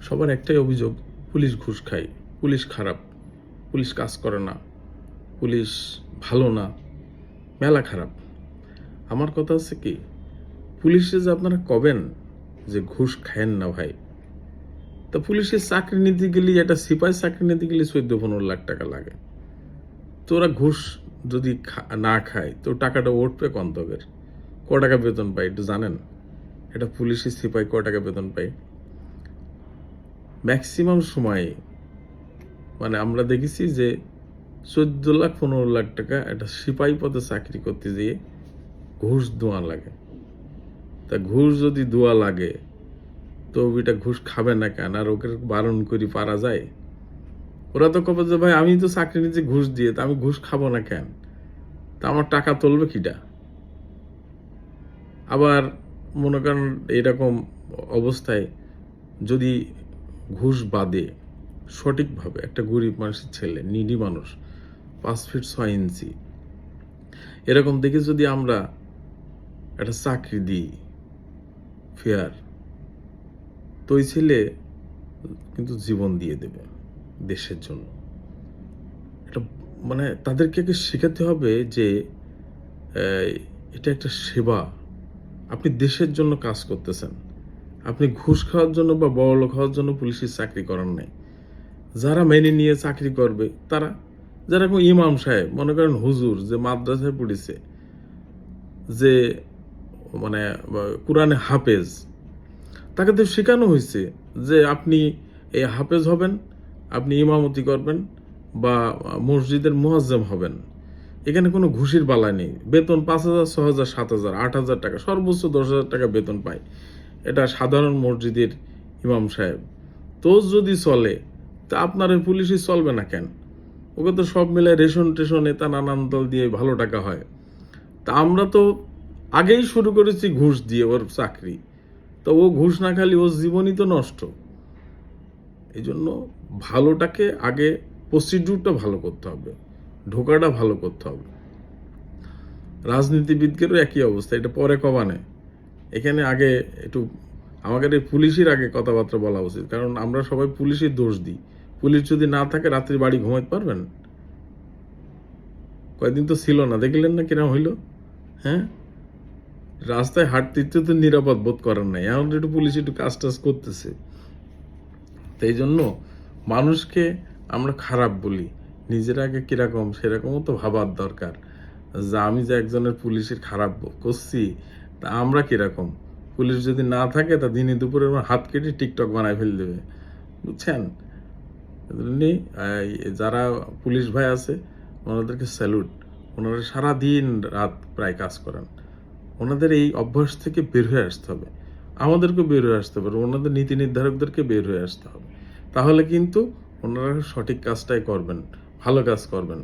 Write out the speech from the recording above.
সবার একটাই অভিযোগ, পুলিশ ঘুষ খায়, পুলিশ খারাপ, পুলিশ কাজ করে না, পুলিশ ভালো না, মেলা খারাপ। আমার কথা হচ্ছে কি, পুলিশে যে আপনারা কবেন যে ঘুষ খায়েন না ভাই, তা পুলিশের চাকরি নিতে গেলে, একটা সিপাহি চাকরি নিতে গেলে 14-15 লাখ টাকা লাগে। তো ওরা ঘুষ যদি না খায় তো টাকাটা উঠবে কন্তকের? ক টাকা বেতন পায় একটু জানেন? এটা পুলিশের সিপাহি ক টাকা বেতন পায়? ম্যাক্সিমাম সময়ে মানে আমরা দেখেছি যে 14 লাখ 15 লাখ টাকা একটা সিপাহী পদে চাকরি করতে গিয়ে ঘুষ দেওয়া লাগে। তা ঘুষ যদি দেওয়া লাগে তো ওইটা ঘুষ খাবে না কেন? আর ওকে বারণ করি পারা যায়? ওরা তো কবে যে ভাই আমি তো চাকরি নিচ্ছি ঘুষ দিয়ে, তা আমি ঘুষ খাবো না কেন? তা আমার টাকা তুলবে কিটা? আবার মনে করেন এরকম অবস্থায় যদি ঘুষ বাদে সঠিকভাবে একটা গরিব মানুষের ছেলে, নিডি মানুষ, 5 ফিট 6 ইঞ্চি এরকম দেখে যদি আমরা একটা চাকরি দিই ফেয়ার, তো ওই ছেলে কিন্তু জীবন দিয়ে দেবে দেশের জন্য। এটা মানে তাদেরকে শেখাতে হবে যে এটা একটা সেবা। আপনি দেশের জন্য কাজ করতেছেন, আপনি ঘুষ খাওয়ার জন্য বা বড়লোক হওয়ার জন্য পুলিশের চাকরি করার নাই। যারা মেনে নিয়ে চাকরি করবে তারা, যারা কোনো ইমাম সাহেব, মনে করেন হুজুর যে মাদ্রাসায় পড়েছে, যে মানে কোরআনে হাফেজ, তাকে তো শেখানো হয়েছে যে আপনি এই হাফেজ হবেন, আপনি ইমামতি করবেন বা মসজিদের মুয়াজ্জেম হবেন। এখানে কোনো ঘুষের বালা নেই। বেতন 5,000 6,000 7,000 8,000 টাকা, সর্বোচ্চ 10,000 টাকা বেতন পায়। এটা সাধারণ মসজিদের ইমাম সাহেব। তো যদি চলে তা আপনার ওই পুলিশই চলবে না কেন? ওকে তো সব মিলে রেশন টেশন এটা নানান দল দিয়ে ভালো টাকা হয়। তা আমরা তো আগেই শুরু করেছি ঘুষ দিয়ে ওর চাকরি। তো ও ঘুষ না খালি ওর জীবনই তো নষ্ট। এই জন্য ভালোটাকে আগে, প্রসিডিউরটা ভালো করতে হবে, ঢোকাটা ভালো করতে হবে। রাজনীতিবিদদেরও একই অবস্থা, এটা পরে কবানে। এখানে আগে একটু আমাদের এই পুলিশের আগে কথাবার্তা বলা উচিত, কারণ আমরা সবাই পুলিশের দোষ দিই। পুলিশ যদি না থাকে রাত্রি বাড়ি ঘুমাইতে পারবেন? কয়েকদিন তো ছিল না, দেখলেন না কিরম হইল? হ্যাঁ, রাস্তায় হাঁটতে তো নিরাপদ বোধ করার নাই। এখন একটু পুলিশ একটু কাজ টাজ করতেছে। তো এই জন্য মানুষকে আমরা খারাপ বলি, নিজের আগে কিরকম সেরকমও তো ভাবার দরকার, যে আমি যে একজনের পুলিশের খারাপ করছি, তা আমরা কিরকম? পুলিশ যদি না থাকে তা দিনে দুপুরে হাত কেটে টিকটক বানায় ফেল দেবে, বুঝছেন? যারা পুলিশ ভাই আছে ওনাদেরকে স্যালুট। ওনারা সারাদিন রাত প্রায় কাজ করেন। ওনাদের এই অভ্যাস থেকে বের হয়ে আসতে হবে। আমাদেরকে বের হয়ে আসতে হবে, ওনাদের নীতি নির্ধারকদেরকে বের হয়ে আসতে হবে। তাহলে কিন্তু ওনারা সঠিক কাজটাই করবেন, ভালো কাজ করবেন।